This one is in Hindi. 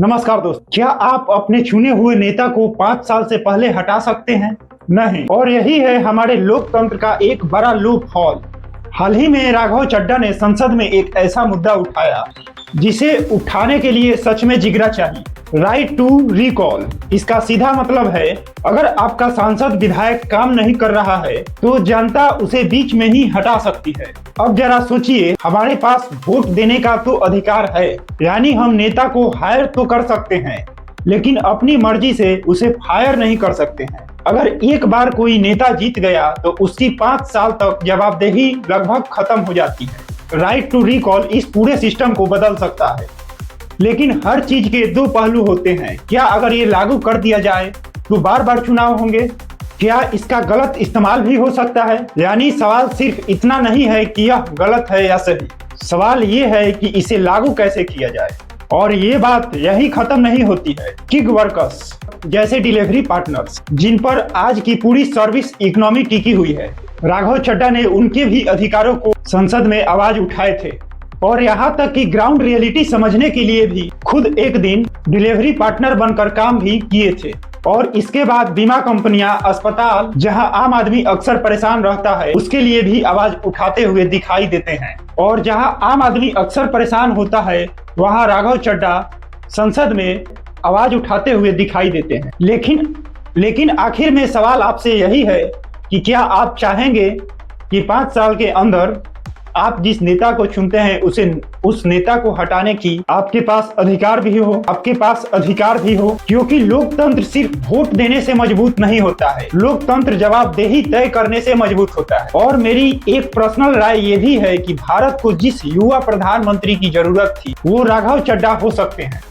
नमस्कार दोस्त, क्या आप अपने चुने हुए नेता को 5 साल से पहले हटा सकते हैं? नहीं। और यही है हमारे लोकतंत्र का एक बड़ा लूप होल। हाल ही में राघव चड्ढा ने संसद में एक ऐसा मुद्दा उठाया जिसे उठाने के लिए सच में जिगरा चाहिए। Right to recall. इसका सीधा मतलब है, अगर आपका सांसद विधायक काम नहीं कर रहा है तो जनता उसे बीच में ही हटा सकती है। अब जरा सोचिए, हमारे पास वोट देने का तो अधिकार है, यानी हम नेता को हायर तो कर सकते हैं, लेकिन अपनी मर्जी से उसे फायर नहीं कर सकते हैं। अगर एक बार कोई नेता जीत गया तो उसकी 5 साल तक जवाबदेही लगभग खत्म हो जाती है। राइट टू रिकॉल इस पूरे सिस्टम को बदल सकता है, लेकिन हर चीज के दो पहलू होते हैं। क्या अगर ये लागू कर दिया जाए तो बार बार चुनाव होंगे? क्या इसका गलत इस्तेमाल भी हो सकता है? यानी सवाल सिर्फ इतना नहीं है कि यह गलत है या सही, सवाल ये है कि इसे लागू कैसे किया जाए। और ये बात यही खत्म नहीं होती है। गिग वर्कर्स जैसे डिलीवरी पार्टनर्स, जिन पर आज की पूरी सर्विस इकोनॉमी टिकी हुई है, राघव चड्ढा ने उनके भी अधिकारों को संसद में आवाज उठाए थे और यहाँ तक कि ग्राउंड रियलिटी समझने के लिए भी खुद एक दिन डिलीवरी पार्टनर बनकर काम भी किए थे। और इसके बाद बीमा कंपनियां, अस्पताल, जहां आम आदमी अक्सर परेशान रहता है, उसके लिए भी आवाज उठाते हुए दिखाई देते हैं। और जहां आम आदमी अक्सर परेशान होता है, वहां राघव चड्ढा संसद में आवाज उठाते हुए दिखाई देते हैं। लेकिन आखिर में सवाल आपसे यही है कि क्या आप चाहेंगे कि 5 साल के अंदर आप जिस नेता को चुनते हैं उस नेता को हटाने की आपके पास अधिकार भी हो, क्योंकि लोकतंत्र सिर्फ वोट देने से मजबूत नहीं होता है, लोकतंत्र जवाबदेही तय करने से मजबूत होता है। और मेरी एक पर्सनल राय ये भी है कि भारत को जिस युवा प्रधानमंत्री की जरूरत थी वो राघव चड्ढा हो सकते हैं।